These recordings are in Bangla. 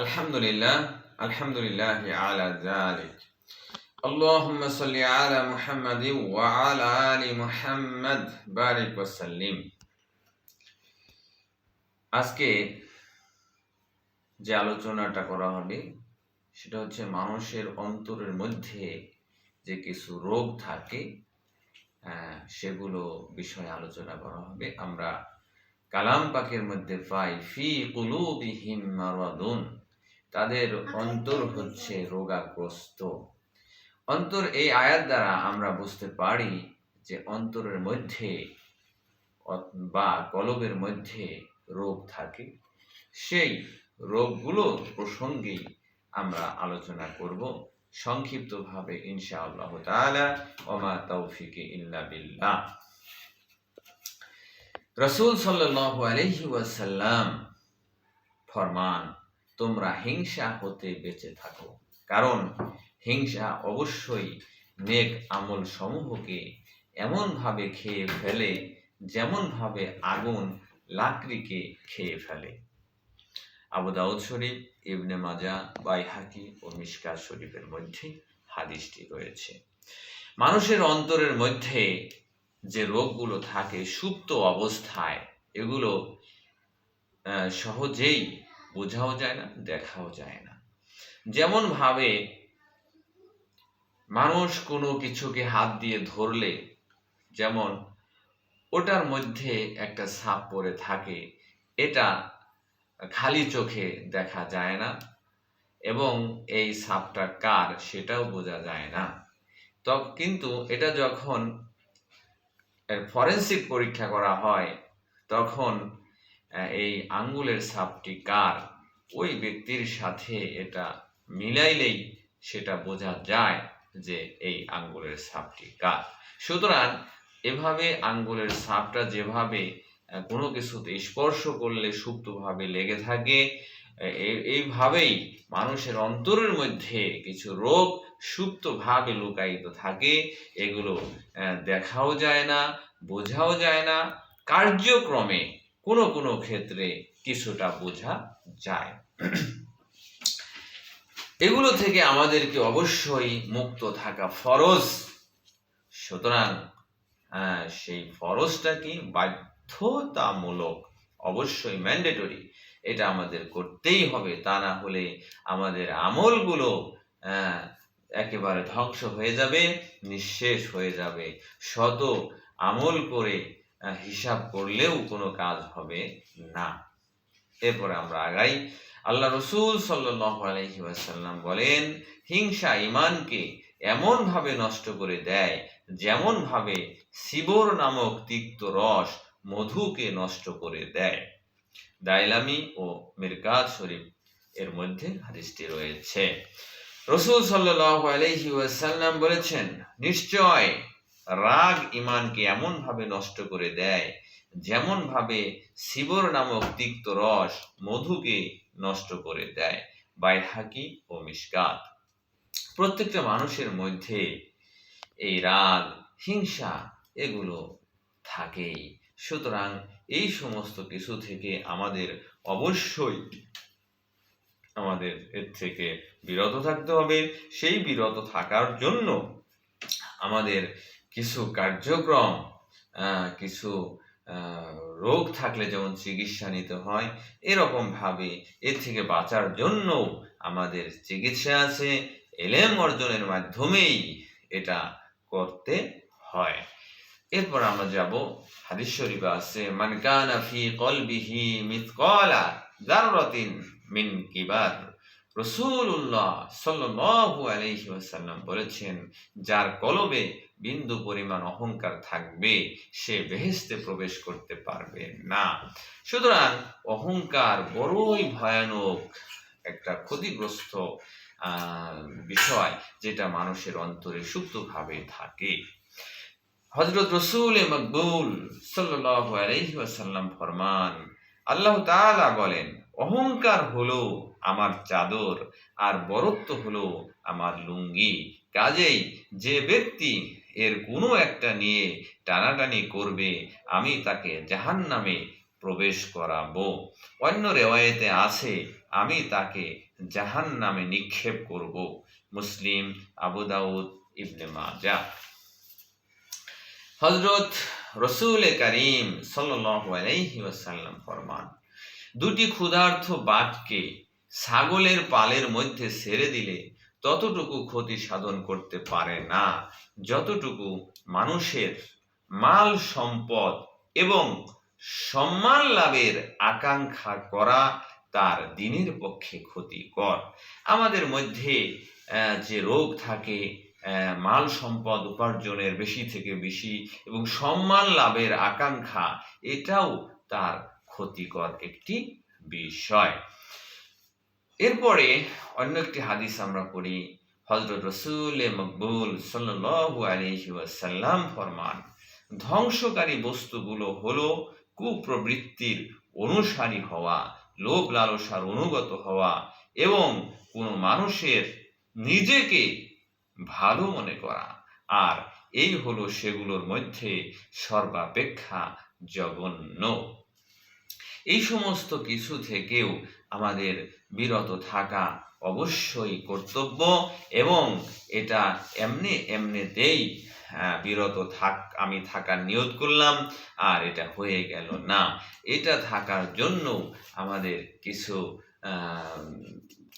আলহামদুলিল্লাহ, আলহামদুলিল্লাহ আলা যালিক। আল্লাহুম্মা সাল্লি আলা মুহাম্মাদিন ওয়া আলা আলি মুহাম্মাদ বারিক ওয়া সাল্লিম। আজকে যে আলোচনাটা করা হবে সেটা হচ্ছে মানুষের অন্তরের মধ্যে যে কিছু রোগ থাকে সেগুলো বিষয়ে আলোচনা করা হবে। আমরা কালাম পাকের মধ্যে পাই ফি কুলুবিহিম মারাদুন, তাদের অন্তর হচ্ছে রোগাগ্রস্ত। অন্তর, এই আয়াত দ্বারা আমরা বুঝতে পারি যে অন্তরের মধ্যে বা কলবের মধ্যে রোগ থাকে। সেই রোগগুলো প্রসঙ্গেই আমরা আলোচনা করব সংক্ষিপ্তভাবে ইনশাআল্লাহ তাআলা। ওমা তাওফিকি ইল্লা বিল্লাহ। রাসূল সাল্লাল্লাহু আলাইহি ওয়াসাল্লাম ফরমান, তোমরা হিংসা হতে বেঁচে থাকো, কারণ হিংসা অবশ্যই নেক আমল সমূহকে এমনভাবে খেয়ে ফেলে যেমনভাবে আগুন লাকড়িকে খেয়ে ফেলে। আবু দাউদ শরীফ, ইবনে মাজাহ, বাইহাকি ও মিশকাত শরীফের মধ্যে হাদিসটি রয়েছে। মানুষের অন্তরের মধ্যে যে রোগগুলো থাকে সুপ্ত অবস্থায়, এগুলো সহজেই বোঝাও যায় না, দেখাও যায় না। যেমন ভাবে মানুষ কোনো কিছুকে হাত দিয়ে ধরলে যেমন ওটার মধ্যে একটা ছাপ পড়ে থাকে, এটা খালি চোখে দেখা যায় না এবং এই ছাপটা কার সেটাও বোঝা যায় না। কিন্তু এটা যখন ফরেনসিক পরীক্ষা করা হয় তখন এই আঙ্গুলের ছাপটি কার, ওই ব্যক্তির সাথে এটা মিলাইলেই সেটা বোঝা যায় যে এই আঙ্গুলের ছাপটি কার। সুতরাং এভাবে আঙ্গুলের ছাপটা যেভাবে কোনো কিছুতে স্পর্শ করলে সুপ্তভাবে লেগে থাকে, এইভাবেই মানুষের অন্তরের মধ্যে কিছু রোগ সুপ্তভাবে লুকায়িত থাকে। এগুলো দেখাও যায় না, বোঝাও যায় না, কার্যক্রমে কোনো কোনো ক্ষেত্রে কিছুটা বোঝা যায়। এগুলো থেকে আমাদেরকে অবশ্যই মুক্ত থাকা ফরজ। সুতরাং সেই ফরজটা কি? বাধ্যতামূলক, অবশ্যই ম্যান্ডেটরি। এটা আমাদের করতেই হবে, তা না হলে আমাদের আমলগুলো একেবারে ধ্বংস হয়ে যাবে, নিঃশেষ হয়ে যাবে। শত আমল করে হিসাব করলেও কোনো কাজ হবে না। এরপরে আমরা আগাই। আল্লাহ রসুল সাল্লাল্লাহু আলাইহি ওয়াসাল্লাম বলেন, হিংসা ঈমানকে এমনভাবে নষ্ট করে দেয় যেমনভাবে সিবর নামক তিক্ত রস মধুকে নষ্ট করে দেয়। দাইলামি ও মিরকাত শরীফ এর মধ্যে হাদিসটি রয়েছে। রসুল সাল্লাল্লাহু আলাইহি ওয়াসাল্লাম বলেছেন, নিশ্চয় রাগ ঈমানকে এমনভাবে নষ্ট করে দেয় যেমনভাবে সিবর নামক তিক্ত রস মধুকে নষ্ট করে দেয়। বাইহাকি ও মিশকাত। প্রত্যেকটা মানুষের মধ্যে এই রাগ, হিংসা এগুলো থাকেই। সুতরাং এই সমস্ত কিছু থেকে আমাদের অবশ্যই এর থেকে বিরত থাকতে হবে। সেই বিরত থাকার জন্য আমাদের কিছু কার্যক্রম, কিছু রোগ থাকলে যেমন চিকিৎসা নিতে হয়, এরকম ভাবে এর থেকে বাঁচার জন্য আমাদের চিকিৎসা আছে, ইলম অর্জনের মাধ্যমেই এটা করতে হয়। এরপর আমরা যাব, হাদিস শরীফে আছে, মান কানা ফি কলবিহি মিসকালা যাররাতিন মিন কিবার। রাসূলুল্লাহ সাল্লাল্লাহু আলাইহি ওয়াসাল্লাম বলেছেন, যার কলবে বিন্দু পরিমাণ অহংকার থাকবে সে বেহেশতে প্রবেশ করতে পারবে না। সুতরাং অহংকার বড়ই ভয়ানক একটা ক্ষতিগ্রস্ত বিষয়, যেটা মানুষের অন্তরে সুপ্তভাবে থাকে। হযরত রাসূল মকবুল সাল্লাল্লাহু আলাইহি ওয়াসাল্লাম ফরমান, আল্লাহ তাআলা বলেন, অহংকার হলো আমার চাদর আর বরত্ব হলো আমার লুঙ্গি। কাজেই যে ব্যক্তি এর কোনো একটা নিয়ে টানাটানি করবে আমি তাকে জাহান্নামে প্রবেশ করাবো। অন্য রিওয়ায়াতে আছে, আমি তাকে জাহান্নামে নিক্ষেপ করব। মুসলিম, আবু দাউদ, ইবনে মাজাহ। হযরত রাসূল করিম সাল্লাল্লাহু আলাইহি ওয়াসাল্লাম ফরমান, দুটি ক্ষুধার্ত বাঘকে ছাগলের পালের মধ্যে ছেড়ে দিলে ততটুকু ক্ষতি সাধন করতে পারে না যতটুকু মানুষের মাল সম্পদ এবং সম্মান লাভের আকাঙ্ক্ষা করা তার দিনের পক্ষে ক্ষতিকর। আমাদের মধ্যে যে রোগ থাকে, মাল সম্পদ উপার্জনের বেশি থেকে বেশি এবং সম্মান লাভের আকাঙ্ক্ষা, এটাও তার ক্ষতিকর একটি বিষয়। এরপরে অন্য একটি হাদিস আমরা পড়ি। হযরত রাসূল মকবুল সাল্লাল্লাহু আলাইহি ওয়াসাল্লাম ফরমান, ধ্বংসকারী বস্তুগুলো হলো কুপ্রবৃত্তির অনুসারী হওয়া, লোভ লালসার অনুগত হওয়া এবং কোনো মানুষের নিজেকে ভালো মনে করা। আর এই হলো সেগুলোর মধ্যে সর্বাপেক্ষা জঘন্য। এই সমস্ত কিছু থেকেও আমাদের বিরত থাকা অবশ্যই কর্তব্য, এবং এটা এমনিতেই বিরত আমি থাকার নিয়ত করলাম আর এটা হয়ে গেল না। এটা থাকার জন্য আমাদের কিছু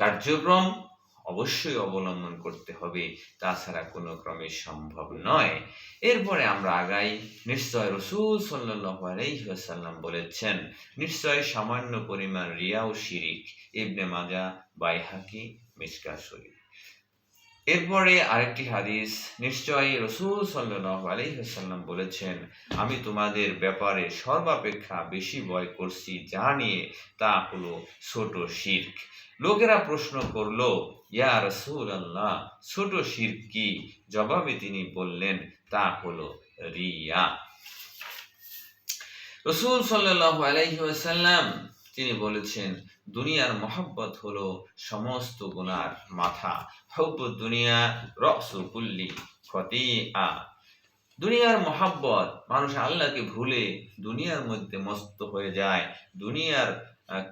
কার্যক্রম অবশ্যই অবলম্বন করতে হবে, তাছাড়া কোনো ক্রমে সম্ভব নয়। এরপরে আমরা আগাই। নিশ্চয় রাসূল সাল্লাল্লাহু আলাইহি ওয়াসাল্লাম বলেছেন, নিশ্চয় সামান্য পরিমাণ রিয়া ও শিরিক। ইবনে মাজাহ, বাইহাকি, মিশকাত শরীফ। এরপরে আরেকটি হাদিস, নিশ্চয়ই রাসূল সাল্লাল্লাহু আলাইহি ওয়াসাল্লাম বলেছেন, আমি তোমাদের ব্যাপারে সর্বাপেক্ষা বেশি ভয় করছি যা নিয়ে, তা হলো ছোট শিরক। লোকেরা প্রশ্ন করল, ইয়া রাসূলুল্লাহ, ছোট শিরক কি? জবাবে তিনি বললেন, তা হলো রিয়া। রাসূল সাল্লাল্লাহু আলাইহি ওয়াসাল্লাম তিনি বলেছেন, দুনিয়ার মহব্বত হলো সমস্ত গুনার মাথা। হুব্বুদ দুনিয়া রাসু কুল্লি খতিআ। দুনিয়ার মহব্বত, মানুষ আল্লাহকে ভুলে দুনিয়ার মধ্যে মস্ত হয়ে যায়, দুনিয়ার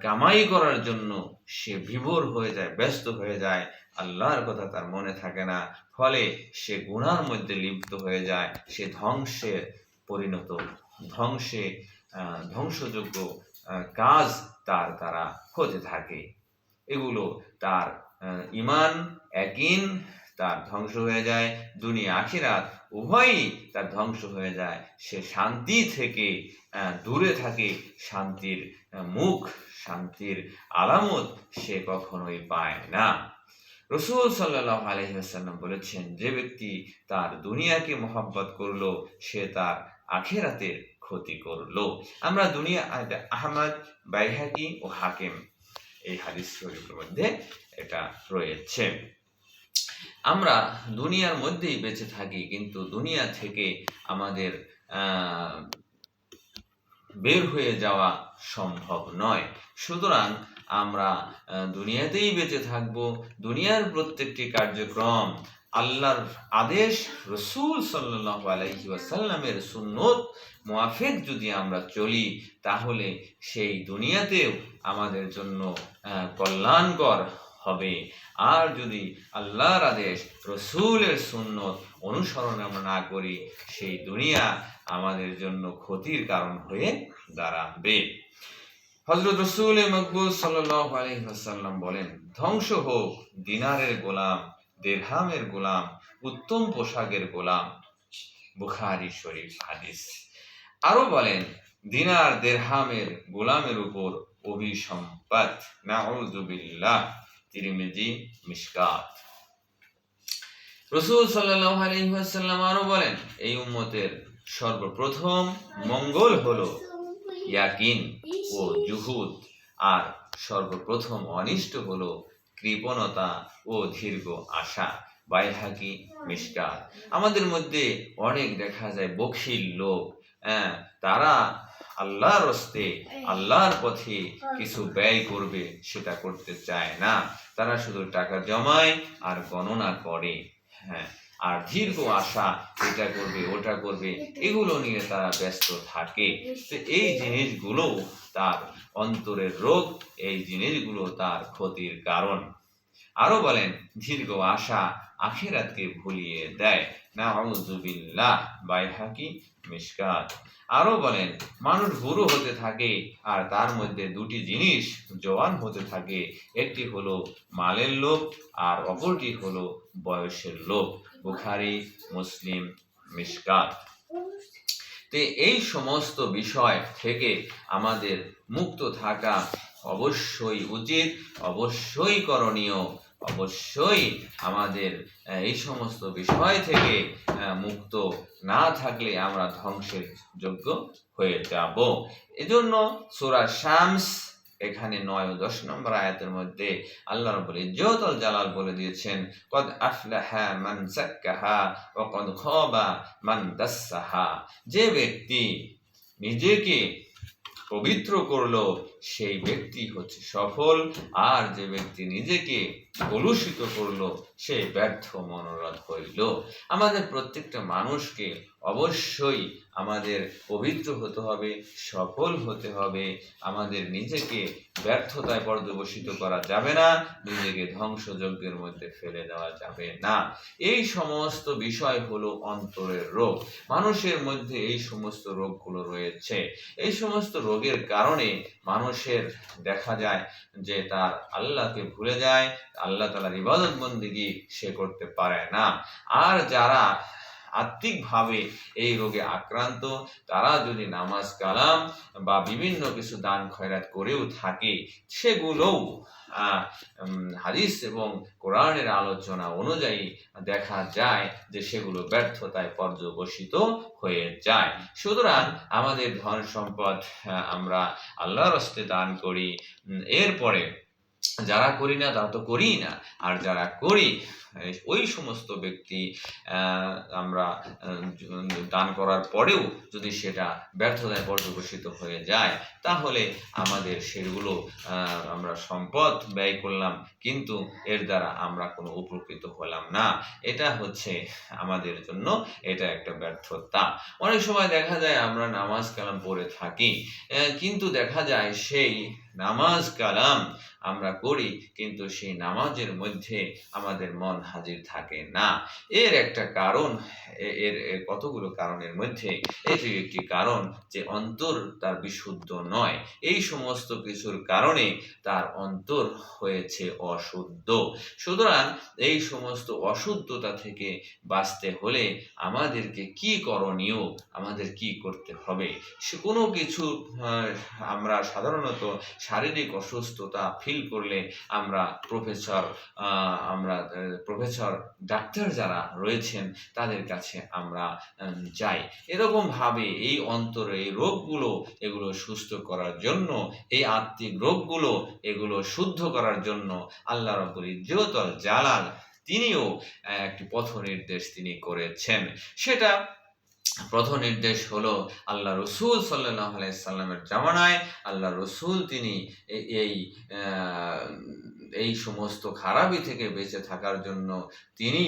কামাই করার জন্য সে বিভোর হয়ে যায়, ব্যস্ত হয়ে যায়, আল্লাহর কথা তার মনে থাকে না, ফলে সে গুনার মধ্যে লিপ্ত হয়ে যায়, সে ধ্বংসের পরিণত, ধ্বংসযোগ্য কাজ তার দ্বারা হতে থাকে। এগুলো তার ঈমান, ইয়াকিন তার ধ্বংস হয়ে যায়, দুনিয়া আখিরাত উভয়ই তার ধ্বংস হয়ে যায়। সে শান্তি থেকে দূরে থাকে, শান্তির মুখ, শান্তির আলামত সে কখনোই পায় না। রাসূল সাল্লাল্লাহু আলাইহি ওয়াসাল্লাম বলেছেন, যে ব্যক্তি তার দুনিয়াকে মহব্বত করলো সে তার আখিরাতের ক্ষতি করলো। আমরা দুনিয়া, আহমদ, বাইহাকি ও হাকিম এই হাদিস শরীফের মধ্যে এটা রয়েছে। আমরা দুনিয়ার মধ্যেই বেঁচে থাকি, কিন্তু দুনিয়া থেকে আমাদের বের হয়ে যাওয়া সম্ভব নয়। সুতরাং আমরা দুনিয়াতেই বেঁচে থাকব। দুনিয়ার প্রত্যেকটি কার্যক্রম আল্লাহর আদেশ, রাসূল সাল্লাল্লাহু আলাইহি ওয়াসাল্লামের সুন্নত মুআফিক যদি আমরা চলি, তাহলে সেই দুনিয়াতেও আমাদের জন্য কল্যাণকর হবে। আর যদি আল্লাহর আদেশ, রাসূলের সুন্নত অনুসরণ আমরা না করি, সেই দুনিয়া আমাদের জন্য ক্ষতির কারণ হয়ে দাঁড়াবে। হযরত রাসূল মকবুল সাল্লাল্লাহু আলাইহি ওয়াসাল্লাম বলেন, ধ্বংস হোক দিনারের গোলাম, দিরহামের গোলাম, উত্তম পোশাকের গোলাম। বুখারী শরীফ হাদিস। আরো বলেন, দিনার দিরহামের গোলামের উপর অভিসম্পাত। নাউযু বিল্লাহ। তিরমিজি, মিশকাত। রাসূল সাল্লাল্লাহু আলাইহি ওয়াসাল্লাম আরো বলেন, এই উম্মতের সর্বপ্রথম মঙ্গল হলো ইয়াকিন ও জুহুদ, আর সর্বপ্রথম অনিষ্ট হলো কৃপণতা ও দীর্ঘ আশা। বাইহাকি, মিশকাত। আমাদের মধ্যে অনেক দেখা যায় বখিল লোক, তারা আল্লাহর রাস্তে, আল্লাহর পথে কিছু ব্যয় করবে সেটা করতে চায় না, তারা শুধু টাকা জমায় আর গণনা করে। আর দীর্ঘ আশা, এটা করবে ওটা করবে, এগুলো নিয়ে তারা ব্যস্ত থাকে। তো এই জিনিসগুলো তার অন্তরের রোগ, এই জিনিসগুলো তার ক্ষতির কারণ। আরো বলেন, দীর্ঘ আশা আখিরাতকে ভুলিয়ে দেয়। নাউযুবিল্লাহ, বাইহাকি, মিশকাত। আরো বলেন, মানুষ বুড়ো হতে থাকে আর তার মধ্যে দুটি জিনিস জওয়ান হতে থাকে, একটি হলো মালের লোভ আর অপরটি হলো বয়সের লোভ। বুখারী, মুসলিম, মিশকাত। তো এই সমস্ত বিষয় থেকে আমাদের মুক্ত থাকা অবশ্যই উচিত, অবশ্যই করণীয়। অবশ্যই আমাদের এই সমস্ত বিষয় থেকে মুক্ত না থাকলে আমরা ধ্বংসের যোগ্য হয়ে যাব। এজন্য সূরা শামস এখানে 9 ও 10 নম্বর আয়াতের মধ্যে আল্লাহ রাব্বুল ইজ্জত ওয়াল জালাল বলে দিয়েছেন, কদ আফলাহা মান যাক্কাহা ওয়া কদ খাবা মান দাসসাহা। যে ব্যক্তি নিজেকে পবিত্র করলো সেই ব্যক্তি হচ্ছে সফল, আর যে ব্যক্তি নিজেকে কলুষিত করলো সে ব্যর্থ মনোরথ হইল। আমাদের প্রত্যেকটা মানুষকে অবশ্যই আমাদের পবিত্র হতে হবে, সফল হতে হবে। আমাদের নিজেকে ব্যর্থতায় পর্যবসিত করা যাবে না, নিজেকে ধ্বংসযজ্ঞের মধ্যে ফেলে দেওয়া যাবে না। এই সমস্ত বিষয় হলো অন্তরের রোগ। মানুষের মধ্যে এই সমস্ত রোগগুলো রয়েছে। এই সমস্ত রোগের কারণে মানুষের দেখা যায় যে তার আল্লাহকে ভুলে যায়, আল্লাহ তাআলার ইবাদত বন্দেগী সে করতে পারে না। আর যারা আত্মিকভাবে এই রোগে আক্রান্ত, তারা যদি নামাজ কালাম বা বিভিন্ন কিছু দান খয়রাত করেও থাকে, সেগুলোও হাদিস এবং কোরআনের আলোচনা অনুযায়ী দেখা যায় যে সেগুলো ব্যর্থতায় পর্যবসিত হয়ে যায়। সুতরাং আমাদের ধন সম্পদ আমরা আল্লাহর রাস্তে দান করি, এরপরে যারা করি না তারা তো করিই না, আর যারা করি ওই সমস্ত ব্যক্তি আমরা দান করার পরেও যদি সেটা ব্যর্থতায় পর্যবসিত হয়ে যায়, তাহলে আমাদের সেগুলো আমরা সম্পদ ব্যয় করলাম, কিন্তু এর দ্বারা আমরা কোনো উপকৃত হলাম না। এটা হচ্ছে আমাদের জন্য এটা একটা ব্যর্থতা। অনেক সময় দেখা যায় আমরা নামাজ কালাম পড়ে থাকি, কিন্তু দেখা যায় সেই নামাজ কালাম আমরা করি, কিন্তু সেই নামাজের মধ্যে আমাদের মন হাজির থাকে না। এর একটা কারণ, এর কতগুলো কারণের মধ্যে এটি একটি কারণ যে অন্তর তার বিশুদ্ধ নয়। এই সমস্ত কিছুর কারণে তার অন্তর হয়েছে অশুদ্ধ। সুতরাং এই সমস্ত অশুদ্ধতা থেকে বাঁচতে হলে আমাদেরকে কি করণীয়, আমাদের কি করতে হবে? সে কোনো কিছু আমরা সাধারণত শারীরিক অসুস্থতা ফিল করলে আমরা প্রফেসর ডাক্তার যারা রয়েছেন তাদের কাছে আমরা যাই। এরকমভাবে এই অন্তরে এই রোগগুলো এগুলো সুস্থ করার জন্য, এই আত্মিক রোগগুলো এগুলো শুদ্ধ করার জন্য আল্লাহ রাব্বুল ইজ্জত ওয়াল জালাল তিনিও একটি পথ নির্দেশ তিনি করেছেন। সেটা পথ নির্দেশ হলো আল্লাহ রসুল সাল্লাল্লাহু আলাইহি সাল্লামের জামানায় আল্লাহ রসুল তিনি এই সমস্ত খারাপি থেকে বেঁচে থাকার জন্য তিনি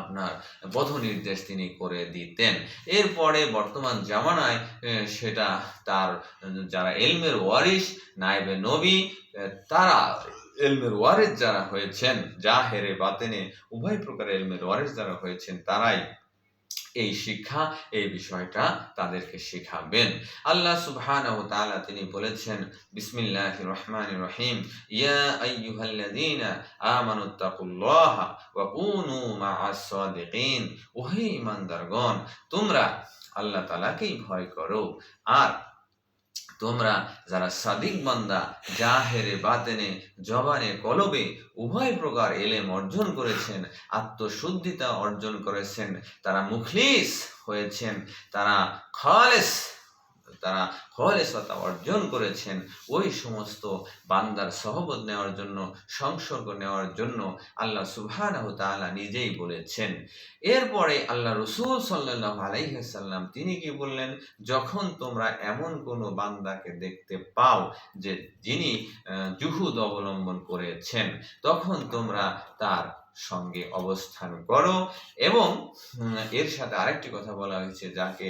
আপনার পথ নির্দেশ তিনি করে দিতেন। এরপরে বর্তমান জামানায় সেটা তার যারা ইলমের ওয়ারিস, নায়েবে নবী, তারা ইলমের ওয়ারিস যারা হয়েছেন, জাহেরে বাতেনে উভয় প্রকার ইলমের ওয়ারিস যারা হয়েছেন, তারাই এই শিক্ষা, এই বিষয়টা তাদেরকে শেখাবেন। আল্লাহ সুবহানাহু ওয়া তাআলা তিনি বলেছেন, বিসমিল্লাহির রহমানির রহিম, ইয়া আইয়ুহাল্লাযীনা আমানুত্তাকুল্লাহা ওয়া কুনু মা'আস সাদিকিন। ওহে ঈমানদারগণ, তোমরা আল্লাহ তাআলাকেই ভয় করো, আর তোমরা যারা সাদিক বান্দা, জাহেরে বাতেনে, জবানে কলবে উভয় প্রকার ইলম অর্জন করেছেন, আত্মশুদ্ধিতা অর্জন করেছেন, তারা মুখলিস হয়েছেন, তারা খালেসতা অর্জন করেছেন, ওই সমস্ত বান্দার সহবত নেওয়ার জন্য, সংসর্গ নেওয়ার জন্য আল্লাহ সুবহানাহু ওয়া তাআলা নিজেই বলেছেন। এরপরে আল্লাহ রসুল সাল্লাল্লাহু আলাইহি ওয়াসাল্লাম তিনি কি বললেন, যখন তোমরা এমন কোনো বান্দাকে দেখতে পাও যে যিনি জুহুদ অবলম্বন করেছেন, তখন তোমরা তার সঙ্গে অবস্থান করো। এবং এর সাথে আরেকটি কথা বলা হয়েছে, যাকে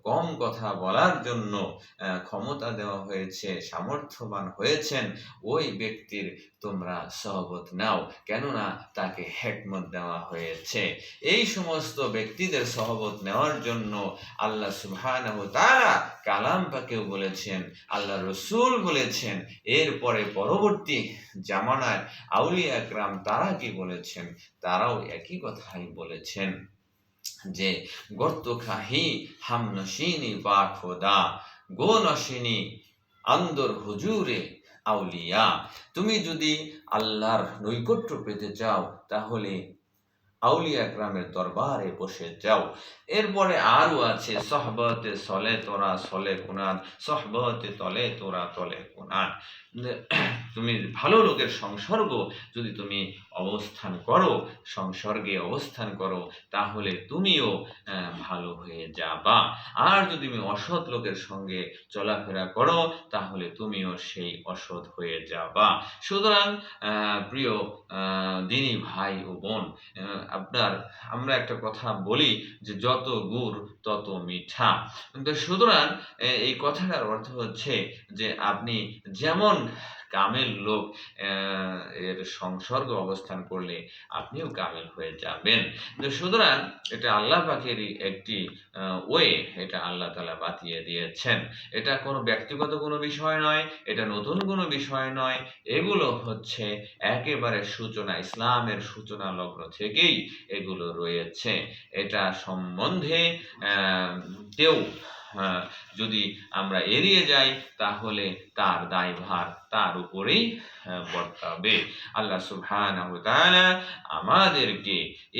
কম কথা বলার জন্য ক্ষমতা দেওয়া হয়েছে, সামর্থ্যবান হয়েছেন, ওই ব্যক্তির তোমরা সহবত নাও, কেননা তাকে হিকমত দেওয়া হয়েছে। এই সমস্ত ব্যক্তিদের সহবত নেওয়ার জন্য আল্লাহ সুবহানাহু ওয়া তাআলা কালাম পাকেও বলেছেন, আল্লাহ রসুল বলেছেন। এরপরে পরবর্তী জামানায় আউলিয়া একরাম তারা কি বলেছেন? তারাও একই কথাই বলেছেন যে গর্ত খাহি হাম নশিনী বা খোদা, গো নশিনী আন্দর হুজুরে আউলিয়া। তুমি যদি আল্লাহর নৈকট্য পেতে চাও তাহলে আউলিয়া একরামের দরবারে বসে যাও। এরপরে আরও আছে, সহবতে সলে তোরা সলে কুনান, সহবতে তলে তোরা তলে কুনান। তুমি ভালো লোকের সংসর্গ যদি তুমি অবস্থান করো, সংসর্গে অবস্থান করো, তাহলে তুমিও ভালো হয়ে যাবা। আর যদি তুমি অসৎ লোকের সঙ্গে চলাফেরা করো, তাহলে তুমিও সেই অসৎ হয়ে যাবা। সুতরাং প্রিয় দিনী ভাই ও বোন, আমরা একটা কথা বলি যে যত গুড় তত মিঠা। সুতরাং এই কথাটার অর্থ হচ্ছে যে আপনি যেমন কামেল লোক এর সংসর্গ অবস্থান করলে আপনিও কামেল হয়ে যাবেন। সুতরাং এটা আল্লাহ পাকেরই একটি ওয়ে, এটা আল্লাহ তাআলা বাতিয়ে দিয়েছেন। এটা কোনো ব্যক্তিগত কোনো বিষয় নয়, এটা নতুন কোনো বিষয় নয়, এগুলো হচ্ছে একেবারে সূচনা, ইসলামের সূচনা লগ্ন থেকেই এগুলো রয়েছে। এটা সম্বন্ধে কেউ যদি আমরা এড়িয়ে যাই, তাহলে তার দায়ভার তার উপরেই বর্তাবে। আল্লাহ সুবহানাহু ওয়া তাআলা আমাদেরকে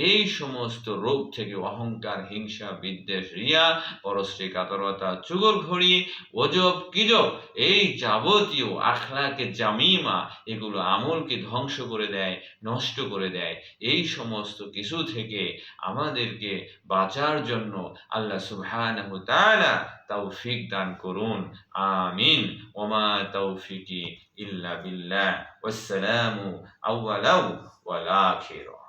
এই সমস্ত রোগ থেকে, অহংকার, হিংসা, বিদ্বেষ, রিয়া, পরশ্রী কাতরতা, চুগলখড়ি, ওজব, কিজব, এই যাবতীয় আখলাকে জামিমা, এগুলো আমলকে ধ্বংস করে দেয়, নষ্ট করে দেয়। এই সমস্ত কিছু থেকে আমাদেরকে বাঁচার জন্য আল্লাহ সুবহানাহু ওয়া তাআলা তৌফিক দান করুন। আমিন। ওমা তৌফিকি ইল্লা বিল্লাহ। ওয়াসসালামু আউয়ালাউ ওয়াল আখিরা।